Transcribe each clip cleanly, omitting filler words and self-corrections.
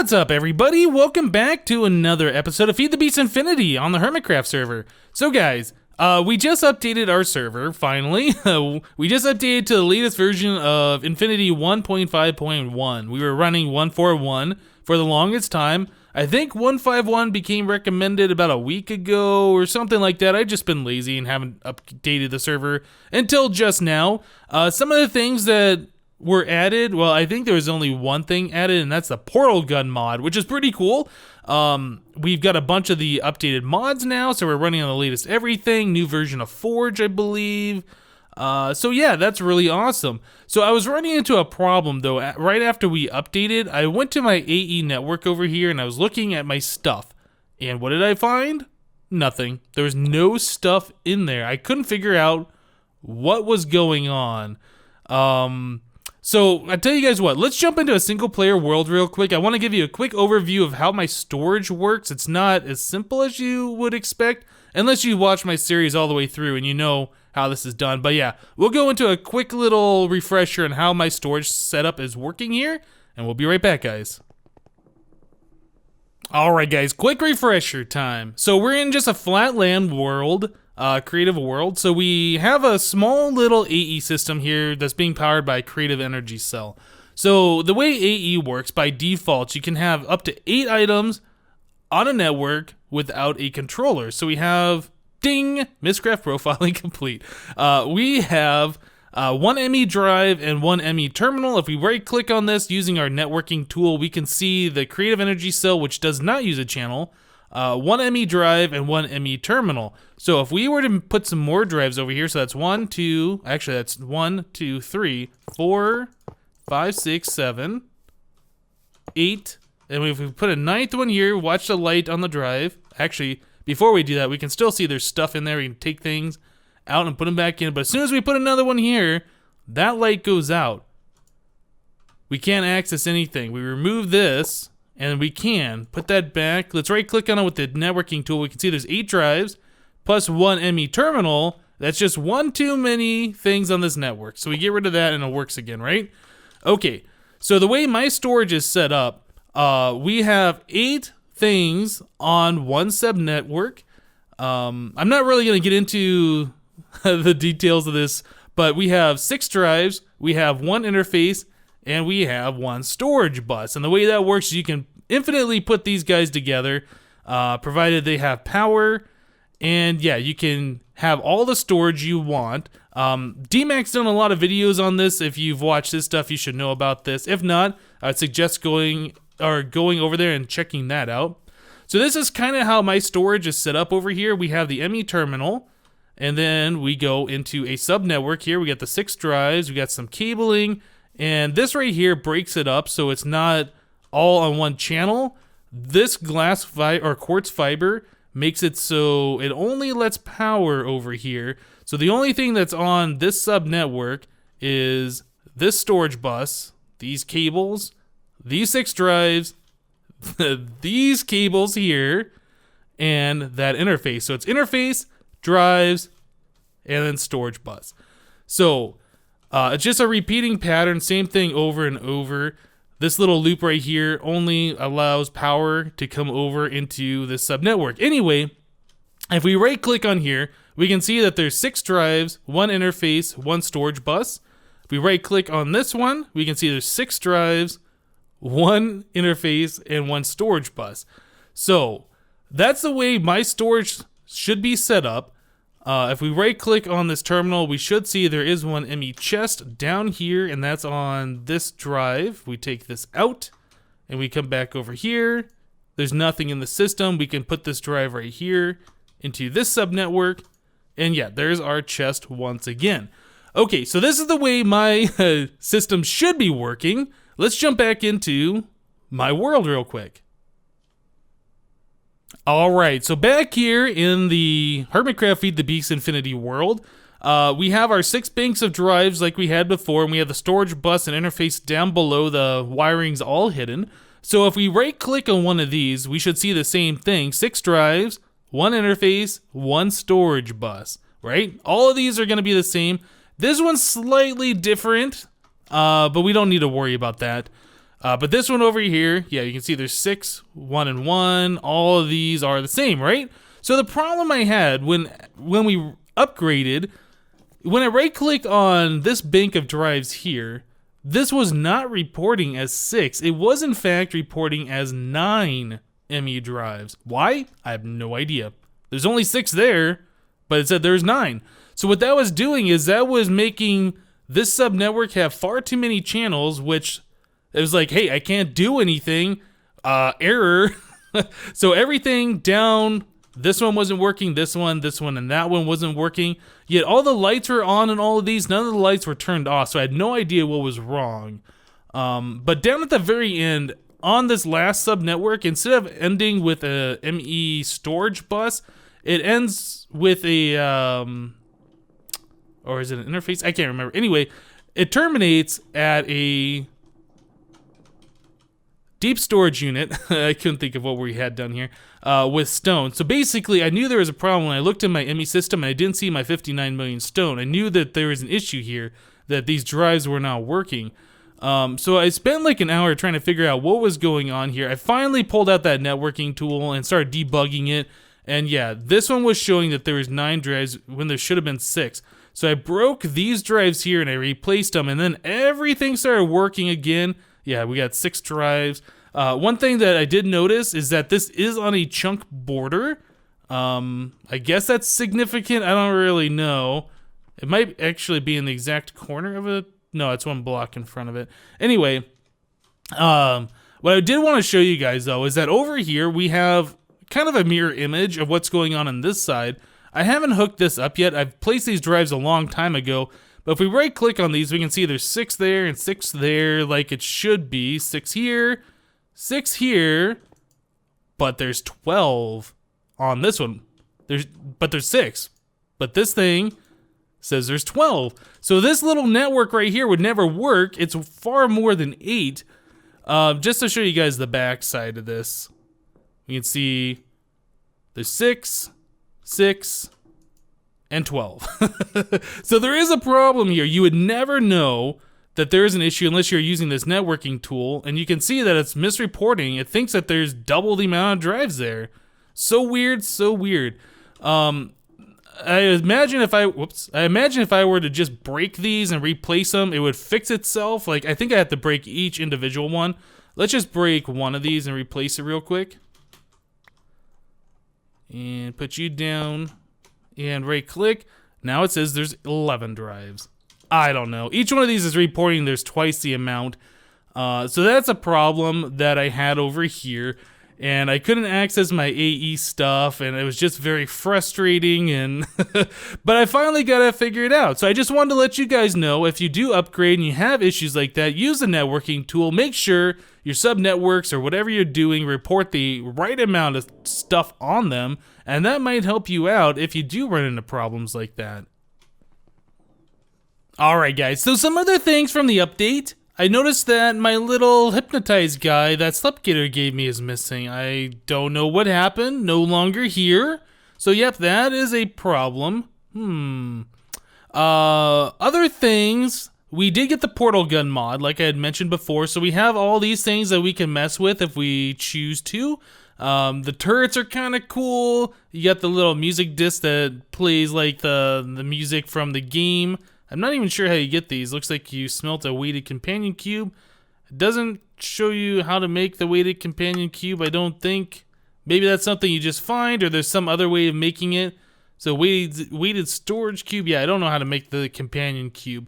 What's up, everybody? Welcome back to another episode of FTB Infinity on the HermitCraft server. So guys, we just updated our server, finally. We just updated to the latest version of Infinity 1.5.1. We were running 1.4.1 for the longest time. I think 1.5.1 became recommended about a week ago or something like that. I've just been lazy and haven't updated the server until just now. Some of the things that were added, well, I think there was only one thing added, and that's the portal gun mod, which is pretty cool. We've got a bunch of the updated mods now, so we're running on the latest everything, new version of Forge, I believe. So yeah, that's really awesome. So I was running into a problem though. Right after we updated, I went to my AE network over here and I was looking at my stuff. And what did I find? Nothing. There was no stuff in there. I couldn't figure out what was going on. So I tell you guys what, let's jump into a single player world real quick. I want to give you a quick overview of how my storage works. It's not as simple as you would expect, unless you watch my series all the way through and you know how this is done. But yeah, we'll go into a quick little refresher on how my storage setup is working here, and we'll be right back, guys. Alright guys, quick refresher time. So we're in just a flat land world, creative world. So we have a small little AE system here that's being powered by a creative energy cell. So the way AE works, by default, you can have up to 8 items on a network without a controller. So we have, ding, MISCraft profiling complete. We have 1 ME drive and 1 ME terminal. If we right click on this using our networking tool, we can see the creative energy cell, which does not use a channel, 1 ME drive and 1 ME terminal. So if we were to put some more drives over here, so that's 1, 2, actually that's 1, 2, 3, 4, 5, 6, 7, 8, and if we put a 9th one here, watch the light on the drive. Actually, before we do that, we can still see there's stuff in there. We can take things out and put them back in, but as soon as we put another one here, that light goes out. We can't access anything. We remove this, and we can put that back. Let's right click on it with the networking tool. We can see there's 8 drives plus 1 ME terminal. That's just one too many things on this network. So we get rid of that and it works again, right? Okay, so the way my storage is set up, we have 8 things on one sub network. I'm not really going to get into the details of this, but we have 6 drives, we have 1 interface, and we have 1 storage bus. And the way that works is you can infinitely put these guys together, provided they have power, and yeah, you can have all the storage you want. DMAC's done a lot of videos on this. If you've watched this stuff, you should know about this. If not, I'd suggest going over there and checking that out. So this is kind of how my storage is set up over here. We have the ME terminal, and then we go into a sub network here. We got the 6 drives, we got some cabling, and this right here breaks it up so it's not all on one channel. This glass or quartz fiber makes it so it only lets power over here. So the only thing that's on this sub network is this storage bus, these cables, these 6 drives, these cables here, and that interface. So it's interface, drives, and then storage bus. So it's just a repeating pattern, same thing over and over. This little loop right here only allows power to come over into this subnetwork. Anyway, if we right click on here, we can see that there's 6 drives, 1 interface, 1 storage bus. If we right click on this one, we can see there's 6 drives, 1 interface, and 1 storage bus. So that's the way my storage should be set up. If we right click on this terminal, we should see there is 1 ME chest down here, and that's on this drive. We take this out and we come back over here. There's nothing in the system. We can put this drive right here into this subnetwork, and yeah, there's our chest once again. Okay, so this is the way my system should be working. Let's jump back into my world real quick. Alright, so back here in the HermitCraft FTB Infinity world, we have our 6 banks of drives like we had before, and we have the storage bus and interface down below, the wiring's all hidden. So if we right click on one of these, we should see the same thing, 6 drives, 1 interface, 1 storage bus, right? All of these are going to be the same. This one's slightly different, but we don't need to worry about that. But this one over here, yeah, you can see there's 6, 1 and 1. All of these are the same, right? So the problem I had when we upgraded, when I right-clicked on this bank of drives here, this was not reporting as 6. It was in fact reporting as 9 ME drives. Why? I have no idea. There's only 6 there, but it said there's 9. So what that was doing is that was making this subnetwork have far too many channels, which it was like, hey, I can't do anything. Error. So everything down, this one wasn't working, this one, and that one wasn't working. Yet all the lights were on in all of these, none of the lights were turned off, so I had no idea what was wrong. But down at the very end, on this last subnetwork, instead of ending with a ME storage bus, it ends with a, or is it an interface? I can't remember. Anyway, it terminates at a deep storage unit. I couldn't think of what we had done here, with stone. So basically, I knew there was a problem when I looked in my ME system and I didn't see my 59 million stone. I knew that there was an issue here, that these drives were not working. So I spent like an hour trying to figure out what was going on here. I finally pulled out that networking tool and started debugging it. And yeah, this one was showing that there was 9 drives when there should have been 6. So I broke these drives here and I replaced them, and then everything started working again. Yeah, we got 6 drives. One thing that I did notice is that this is on a chunk border. I guess that's significant. I don't really know. It might actually be in the exact corner of it. No, it's one block in front of it. Anyway, what I did want to show you guys, though, is that over here we have kind of a mirror image of what's going on this side. I haven't hooked this up yet. I've placed these drives a long time ago. But if we right-click on these, we can see there's 6 there and 6 there, like it should be. 6 here, 6 here, but there's 12 on this one. But there's 6. But this thing says there's 12. So this little network right here would never work. It's far more than 8. Just to show you guys the back side of this, you can see there's 6, 6, and 12. So there is a problem here. You would never know that there is an issue unless you're using this networking tool, and you can see that it's misreporting. It thinks that there's double the amount of drives there. So weird, so weird. I imagine if I were to just break these and replace them, it would fix itself. Like, I think I have to break each individual one. Let's just break one of these and replace it real quick. And put you down and right click. Now it says there's 11 drives. I don't know. Each one of these is reporting there's twice the amount. So that's a problem that I had over here. And I couldn't access my AE stuff, and it was just very frustrating, and but I finally got it figured out. So I just wanted to let you guys know, if you do upgrade and you have issues like that, use the networking tool. Make sure your sub-networks or whatever you're doing report the right amount of stuff on them, and that might help you out if you do run into problems like that. Alright guys, so some other things from the update. I noticed that my little Hypnotizd guy that Slepgator gave me is missing. I don't know what happened. No longer here. So yep, that is a problem. Other things, we did get the portal gun mod, like I had mentioned before. So we have all these things that we can mess with if we choose to. The turrets are kind of cool. You got the little music disc that plays like the music from the game. I'm not even sure how you get these. Looks like you smelt a weighted companion cube. It doesn't show you how to make the weighted companion cube, I don't think. Maybe that's something you just find, or there's some other way of making it. So weighted storage cube. Yeah, I don't know how to make the companion cube.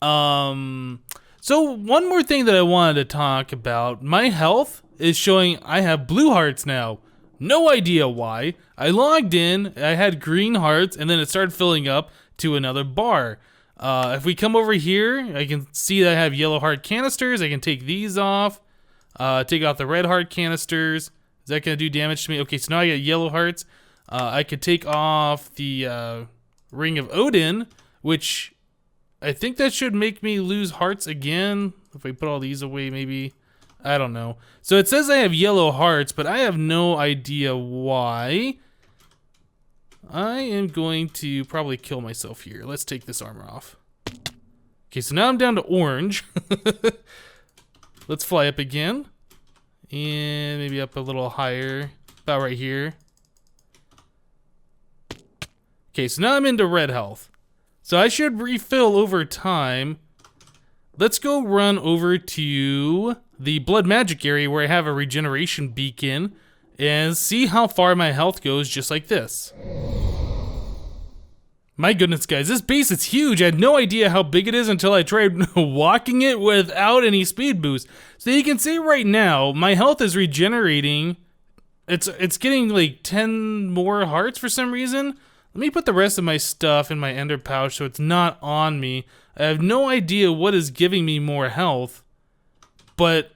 So one more thing that I wanted to talk about. My health is showing I have blue hearts now. No idea why. I logged in, I had green hearts, and then it started filling up to another bar. If we come over here, I can see that I have yellow heart canisters. I can take these off, take off the red heart canisters. Is that going to do damage to me? Okay, so now I got yellow hearts. I could take off the Ring of Odin, which I think that should make me lose hearts again. If I put all these away, maybe. I don't know. So it says I have yellow hearts, but I have no idea why. I am going to probably kill myself here. Let's take this armor off. Okay, so now I'm down to orange. Let's fly up again. And maybe up a little higher. About right here. Okay, so now I'm into red health. So I should refill over time. Let's go run over to the blood magic area where I have a regeneration beacon and see how far my health goes just like this. My goodness, guys, this base is huge. I had no idea how big it is until I tried walking it without any speed boost. So you can see right now, my health is regenerating. It's getting like 10 more hearts for some reason. Let me put the rest of my stuff in my ender pouch so it's not on me. I have no idea what is giving me more health, but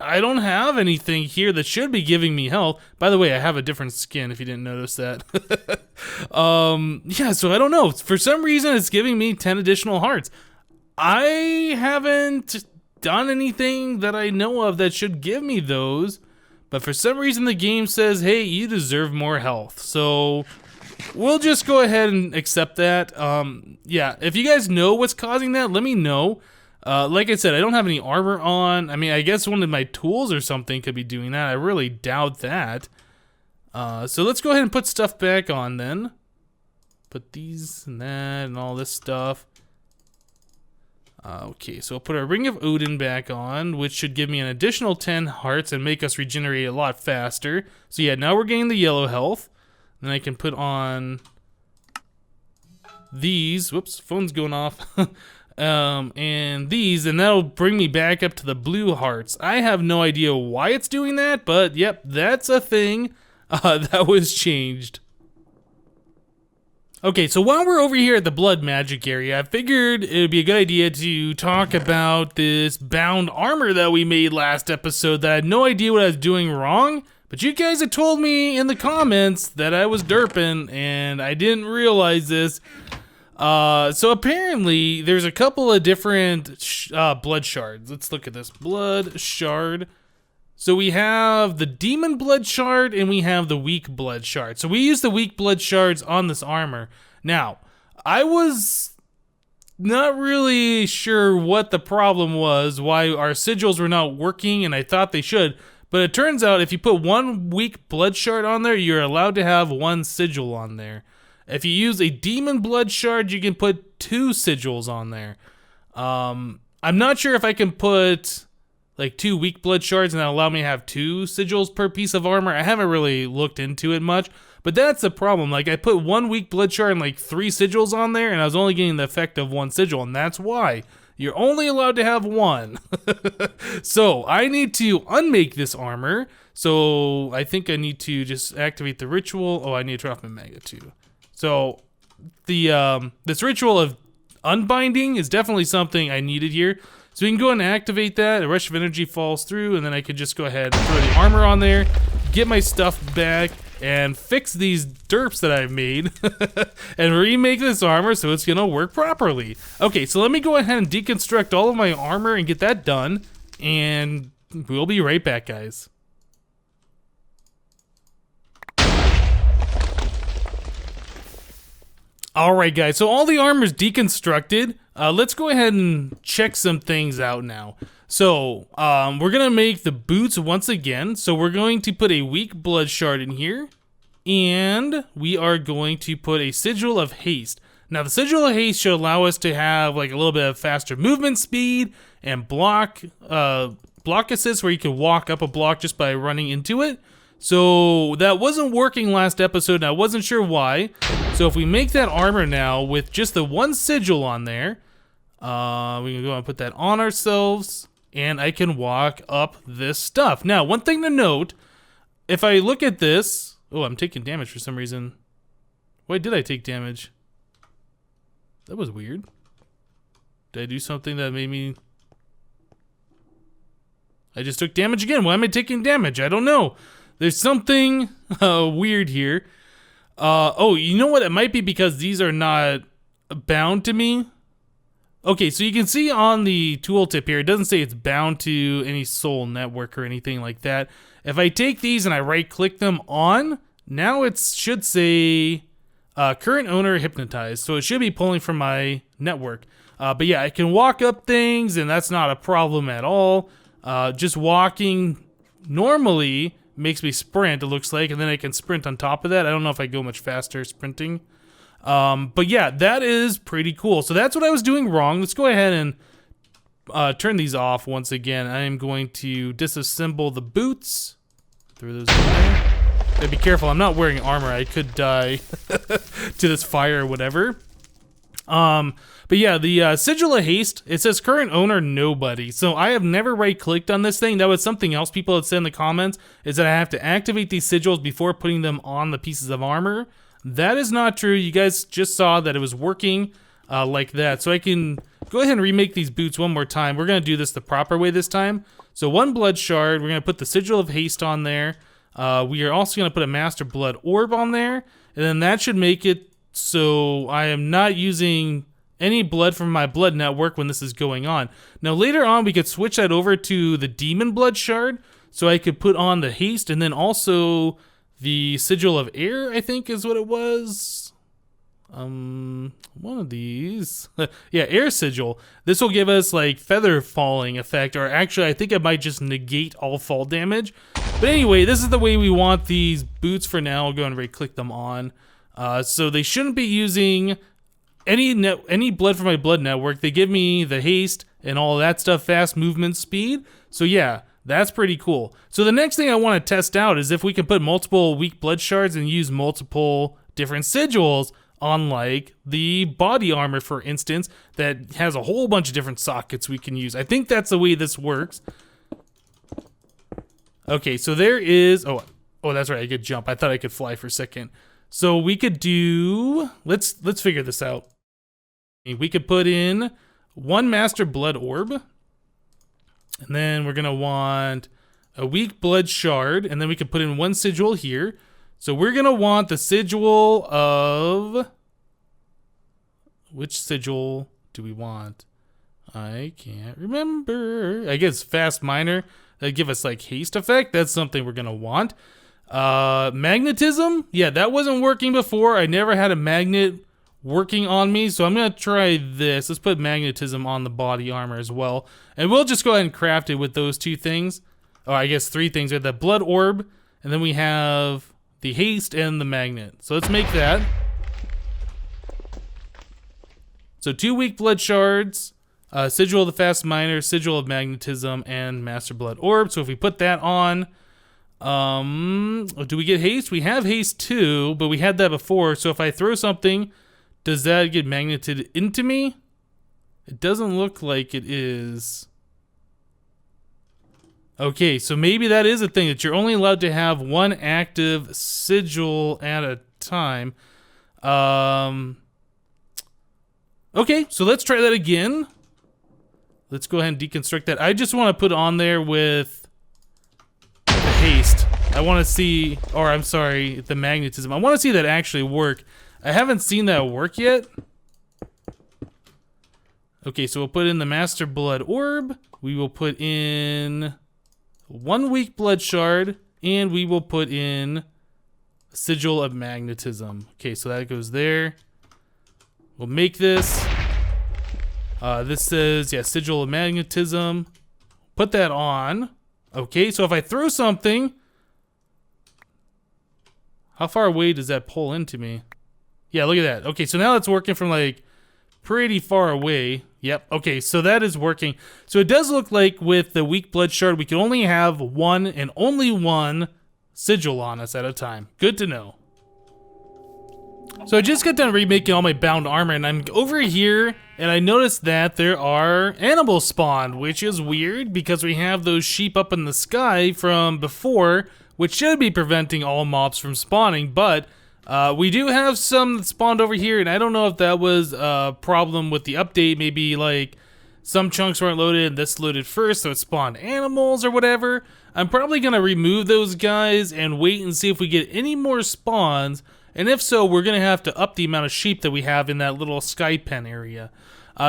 I don't have anything here that should be giving me health. By the way, I have a different skin if you didn't notice that. Yeah, so I don't know. For some reason, it's giving me 10 additional hearts. I haven't done anything that I know of that should give me those, but for some reason the game says, hey, you deserve more health. So we'll just go ahead and accept that. Yeah, if you guys know what's causing that, let me know. Like I said, I don't have any armor on. I mean, I guess one of my tools or something could be doing that. I really doubt that. So let's go ahead and put stuff back on then. Put these and that and all this stuff. Okay, so I'll put our Ring of Odin back on, which should give me an additional 10 hearts and make us regenerate a lot faster. So yeah, now we're getting the yellow health. Then I can put on these. Whoops, phone's going off. And these, and that'll bring me back up to the blue hearts. I have no idea why it's doing that, but yep, that's a thing that was changed. Okay, so while we're over here at the blood magic area, I figured it would be a good idea to talk about this bound armor that we made last episode that I had no idea what I was doing wrong, but you guys had told me in the comments that I was derping, and I didn't realize this. So apparently there's a couple of different blood shards. Let's look at this blood shard. So we have the demon blood shard and we have the weak blood shard. So we use the weak blood shards on this armor. Now, I was not really sure what the problem was, why our sigils were not working, and I thought they should. But it turns out if you put one weak blood shard on there, you're allowed to have one sigil on there. If you use a demon blood shard, you can put 2 sigils on there. I'm not sure if I can put like 2 weak blood shards and that'll allow me to have 2 sigils per piece of armor. I haven't really looked into it much, but that's the problem. Like I put 1 weak blood shard and like 3 sigils on there, and I was only getting the effect of 1 sigil, and that's why. You're only allowed to have 1. So I need to unmake this armor. So I think I need to just activate the ritual. Oh, I need to turn off my Mega too. So the this ritual of unbinding is definitely something I needed here. So we can go ahead and activate that. A rush of energy falls through, and then I can just go ahead and throw the armor on there, get my stuff back, and fix these derps that I've made, and remake this armor so it's gonna work properly. Okay, so let me go ahead and deconstruct all of my armor and get that done, and we'll be right back, guys. Alright guys, so all the armor's deconstructed. Let's go ahead and check some things out now. So, we're gonna make the boots once again. So we're going to put a weak blood shard in here. And we are going to put a sigil of haste. Now the sigil of haste should allow us to have like a little bit of faster movement speed and block assist where you can walk up a block just by running into it. So that wasn't working last episode, and I wasn't sure why. So if we make that armor now with just the 1 sigil on there, we can go and put that on ourselves, and I can walk up this stuff. Now, one thing to note, if I look at this, oh, I'm taking damage for some reason. Why did I take damage? That was weird. Did I do something that made me... I just took damage again. Why am I taking damage? I don't know. There's something weird here. Oh, you know what? It might be because these are not bound to me. Okay, so you can see on the tooltip here, it doesn't say it's bound to any soul network or anything like that. If I take these and I right-click them on, now it should say current owner Hypnotizd. So it should be pulling from my network. But yeah, I can walk up things, and that's not a problem at all. Just walking normally makes me sprint, it looks like, and then I can sprint on top of that. I don't know if I go much faster sprinting. But yeah, that is pretty cool. So that's what I was doing wrong. Let's go ahead and turn these off once again. I am going to disassemble the boots. Throw those in there. Gotta be careful, I'm not wearing armor. I could die to this fire or whatever. But yeah, the sigil of haste, it says current owner nobody. So I have never right-clicked on this thing. That was something else people had said in the comments, is that I have to activate these sigils before putting them on the pieces of armor. That is not true. You guys just saw that it was working like that. So I can go ahead and remake these boots one more time. We're going to do this the proper way this time. So 1 blood shard, we're going to put the sigil of haste on there. We are also going to put a master blood orb on there. And then that should make it so I am not using any blood from my blood network when this is going on. Now later on we could switch that over to the demon blood shard, so I could put on the haste and then also the sigil of air, I think is what it was. One of these. Yeah, air sigil. This will give us like feather falling effect, or actually I think it might just negate all fall damage. But anyway, this is the way we want these boots for now. I'll go and right click them on. So they shouldn't be using any blood from my blood network. They give me the haste and all that stuff, fast movement speed. So yeah, that's pretty cool. So the next thing I want to test out is if we can put multiple weak blood shards and use multiple different sigils on like the body armor, for instance, that has a whole bunch of different sockets we can use. I think that's the way this works. Okay, so there is, oh, that's right, I could jump. I thought I could fly for a second. So we could do, let's figure this out. We could put in 1 master blood orb, and then we're gonna want a weak blood shard, and then we could put in 1 sigil here. So we're gonna want the sigil of, which sigil do we want? I can't remember. I guess fast minor. That give us like haste effect. That's something we're gonna want. Magnetism, yeah, that wasn't working before. I never had a magnet working on me, so I'm gonna try this. Let's put magnetism on the body armor as well, and we'll just go ahead and craft it with those 2 things. Oh, I guess 3 things. We have the blood orb, and then we have the haste and the magnet. So let's make that. So 2 weak blood shards, sigil of the fast minor, sigil of magnetism, and master blood orb. So if we put that on, do we get haste? We have haste too, but we had that before. So if I throw something, does that get magneted into me? It doesn't look like it is. Okay, so maybe that is a thing, that you're only allowed to have 1 active sigil at a time. Okay, so let's try that again. Let's go ahead and deconstruct that. I just want to put on there with the haste. I want to see, or I'm sorry, the magnetism. I want to see that actually work. I haven't seen that work yet. Okay, so we'll put in the master blood orb. We will put in 1 weak blood shard, and we will put in a sigil of magnetism. Okay, so that goes there. We'll make this. This says, yeah, sigil of magnetism. Put that on. Okay, so if I throw something, how far away does that pull into me? Yeah, look at that. Okay, so now it's working from like pretty far away. Yep, okay, so that is working. So it does look like with the weak blood shard, we can only have 1 and only 1 sigil on us at a time. Good to know. So I just got done remaking all my bound armor, and I'm over here, and I noticed that there are animals spawned, which is weird because we have those sheep up in the sky from before, which should be preventing all mobs from spawning, but we do have some that spawned over here, and I don't know if that was a problem with the update. Maybe like some chunks weren't loaded and this loaded first, so it spawned animals or whatever. I'm probably gonna remove those guys and wait and see if we get any more spawns, and if so, we're gonna have to up the amount of sheep that we have in that little sky pen area.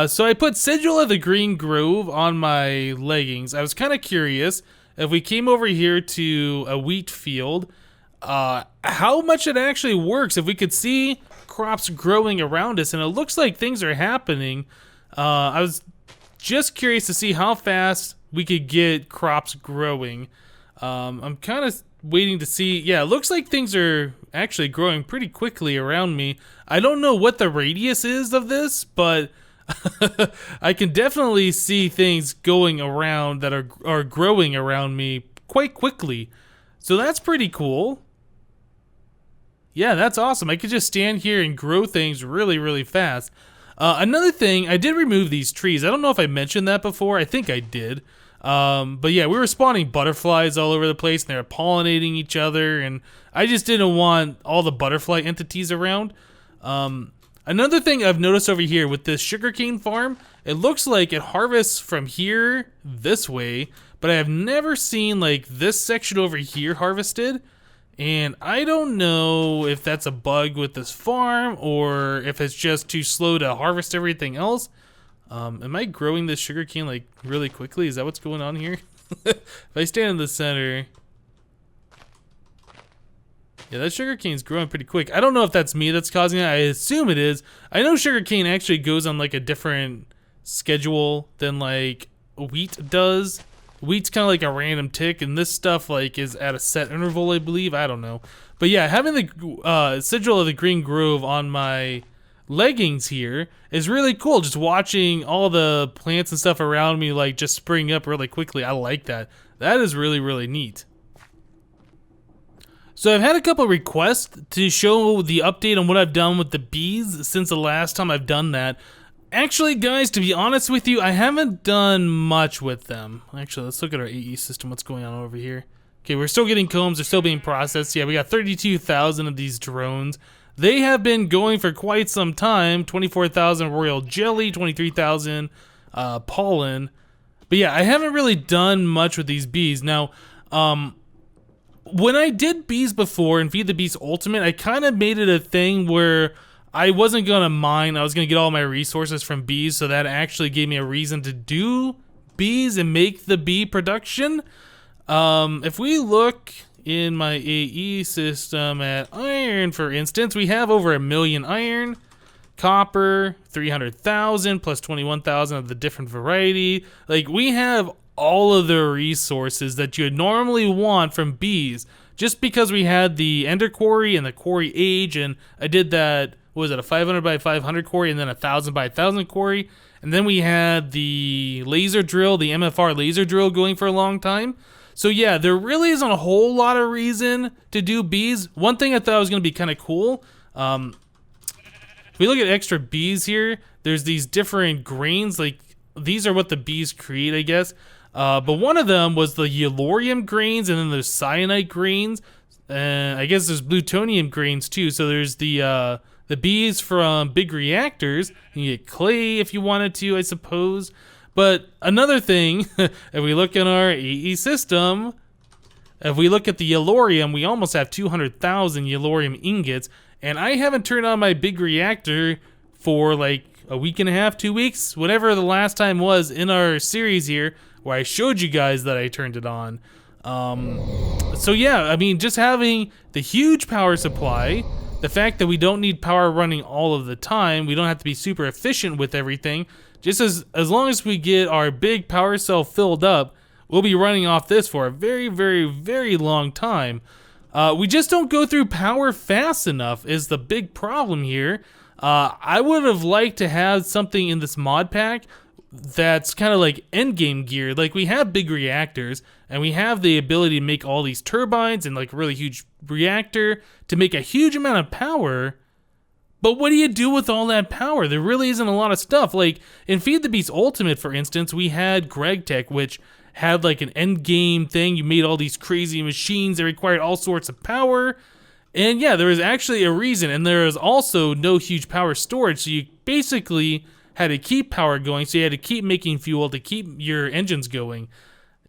So I put Sigil of the Green Grove on my leggings. I was kind of curious if we came over here to a wheat field, how much it actually works. If we could see crops growing around us, and it looks like things are happening. I was just curious to see how fast we could get crops growing. I'm kind of waiting to see. Yeah, it looks like things are actually growing pretty quickly around me. I don't know what the radius is of this, but I can definitely see things going around that are growing around me quite quickly. So that's pretty cool. Yeah, that's awesome. I could just stand here and grow things really, really fast. Another thing, I did remove these trees. I don't know if I mentioned that before. I think I did. But yeah, we were spawning butterflies all over the place, and they were pollinating each other, and I just didn't want all the butterfly entities around. Another thing I've noticed over here with this sugarcane farm, it looks like it harvests from here this way, but I have never seen like this section over here harvested. And I don't know if that's a bug with this farm or if it's just too slow to harvest everything else. Am I growing this sugarcane like really quickly? Is that what's going on here? If I stand in the center. Yeah, that sugarcane's growing pretty quick. I don't know if that's me that's causing it. I assume it is. I know sugarcane actually goes on like a different schedule than like wheat does. Wheat's kind of like a random tick, and this stuff like is at a set interval, I believe. I don't know. But yeah, having the sigil of the Green Grove on my leggings here is really cool. Just watching all the plants and stuff around me like just spring up really quickly. I like that. That is really, really neat. So I've had a couple requests to show the update on what I've done with the bees since the last time I've done that. Actually, guys, to be honest with you, I haven't done much with them. Actually, let's look at our AE system. What's going on over here? Okay, we're still getting combs. They're still being processed. Yeah, we got 32,000 of these drones. They have been going for quite some time. 24,000 royal jelly, 23,000 pollen. But yeah, I haven't really done much with these bees. Now, when I did bees before in Feed the Beast Ultimate, I kind of made it a thing where I wasn't going to mine. I was going to get all my resources from bees, so that actually gave me a reason to do bees and make the bee production. If we look in my AE system at iron, for instance, we have over 1 million iron, copper, 300,000 plus 21,000 of the different variety. Like, we have all of the resources that you would normally want from bees, just because we had the ender quarry and the quarry age, and I did that. What was it, a 500 by 500 quarry and then a 1,000 by 1,000 quarry, and then we had the laser drill, the MFR laser drill, going for a long time. So yeah, there really isn't a whole lot of reason to do bees. One thing I thought was going to be kind of cool, if we look at extra bees here, there's these different grains, like these are what the bees create, I guess. But one of them was the yellorium grains, and then there's cyanite grains, and I guess there's plutonium grains too. So there's the bees from big reactors. You get clay if you wanted to, I suppose. But another thing, if we look in our AE system, if we look at the yellorium, we almost have 200,000 yellorium ingots, and I haven't turned on my big reactor for like a week and a half, 2 weeks, whatever the last time was in our series here, where I showed you guys that I turned it on. So yeah, I mean, just having the huge power supply, the fact that we don't need power running all of the time, we don't have to be super efficient with everything. Just as long as we get our big power cell filled up, we'll be running off this for a very, very, very long time. We just don't go through power fast enough is the big problem here. I would have liked to have something in this mod pack that's kind of like endgame gear. Like, we have big reactors, and we have the ability to make all these turbines and like a really huge reactor to make a huge amount of power. But what do you do with all that power? There really isn't a lot of stuff. Like, in Feed the Beast Ultimate, for instance, we had Greg Tech, which had like an end game thing. You made all these crazy machines that required all sorts of power. And yeah, there was actually a reason. And there was also no huge power storage. So you basically had to keep power going. So you had to keep making fuel to keep your engines going.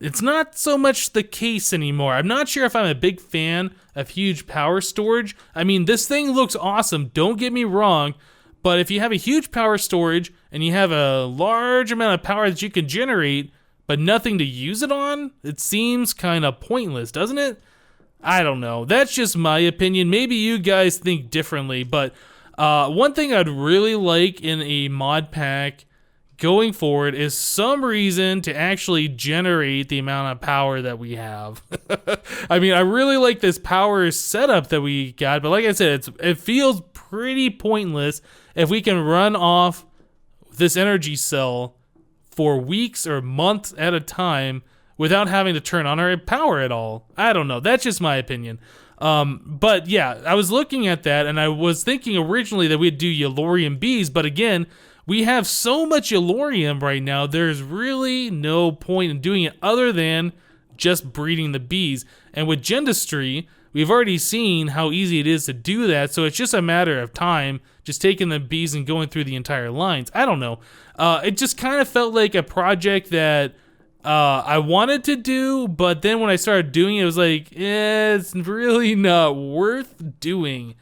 It's not so much the case anymore. I'm not sure if I'm a big fan of huge power storage. I mean, this thing looks awesome, don't get me wrong, but if you have a huge power storage and you have a large amount of power that you can generate, but nothing to use it on, it seems kind of pointless, doesn't it? I don't know. That's just my opinion. Maybe you guys think differently, but One thing I'd really like in a mod pack going forward is some reason to actually generate the amount of power that we have. I mean, I really like this power setup that we got, but like I said, it feels pretty pointless if we can run off this energy cell for weeks or months at a time without having to turn on our power at all. I don't know. That's just my opinion. But yeah, I was looking at that and I was thinking originally that we'd do Yellorium bees, but again, we have so much Yellorium right now, there's really no point in doing it other than just breeding the bees. And with Gendustry, we've already seen how easy it is to do that, so it's just a matter of time, just taking the bees and going through the entire lines. I don't know. It just kind of felt like a project that I wanted to do, but then when I started doing it, it was like, it's really not worth doing.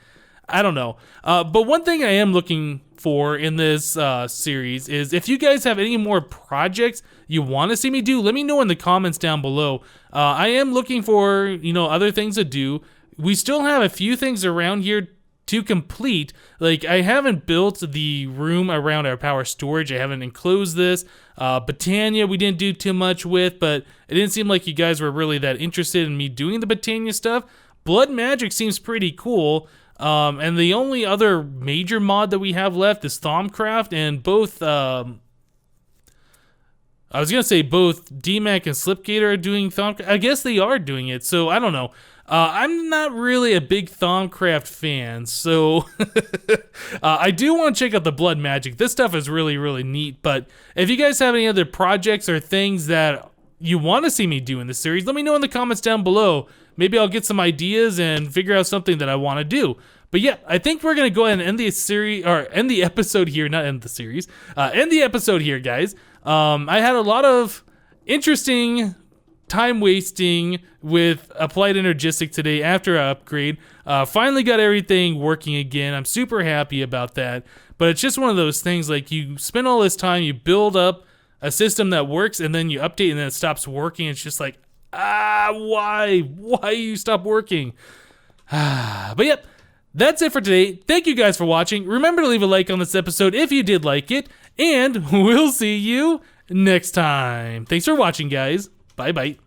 I don't know. But one thing I am looking for in this series is if you guys have any more projects you want to see me do, let me know in the comments down below. I am looking for, other things to do. We still have a few things around here to complete. Like, I haven't built the room around our power storage. I haven't enclosed this. Botania we didn't do too much with, but it didn't seem like you guys were really that interested in me doing the Botania stuff. Blood Magic seems pretty cool. And the only other major mod that we have left is HermitCraft, and both, I was going to say both DMAC and Slipgator are doing HermitCraft. I guess they are doing it, so I don't know. I'm not really a big HermitCraft fan, so I do want to check out the Blood Magic. This stuff is really, really neat, but if you guys have any other projects or things that you want to see me do in this series, let me know in the comments down below. Maybe I'll get some ideas and figure out something that I want to do. But yeah, I think we're going to go ahead and end the series, or end the episode here, not end the series. End the episode here, guys. I had a lot of interesting time wasting with Applied Energistic today after I upgrade. Finally got everything working again. I'm super happy about that. But it's just one of those things, like, you spend all this time, you build up a system that works, and then you update and then it stops working. It's just like, why you stop working? But yep, that's it for today. Thank you guys for watching. Remember to leave a like on this episode if you did like it, and we'll see you next time. Thanks for watching, guys. Bye bye.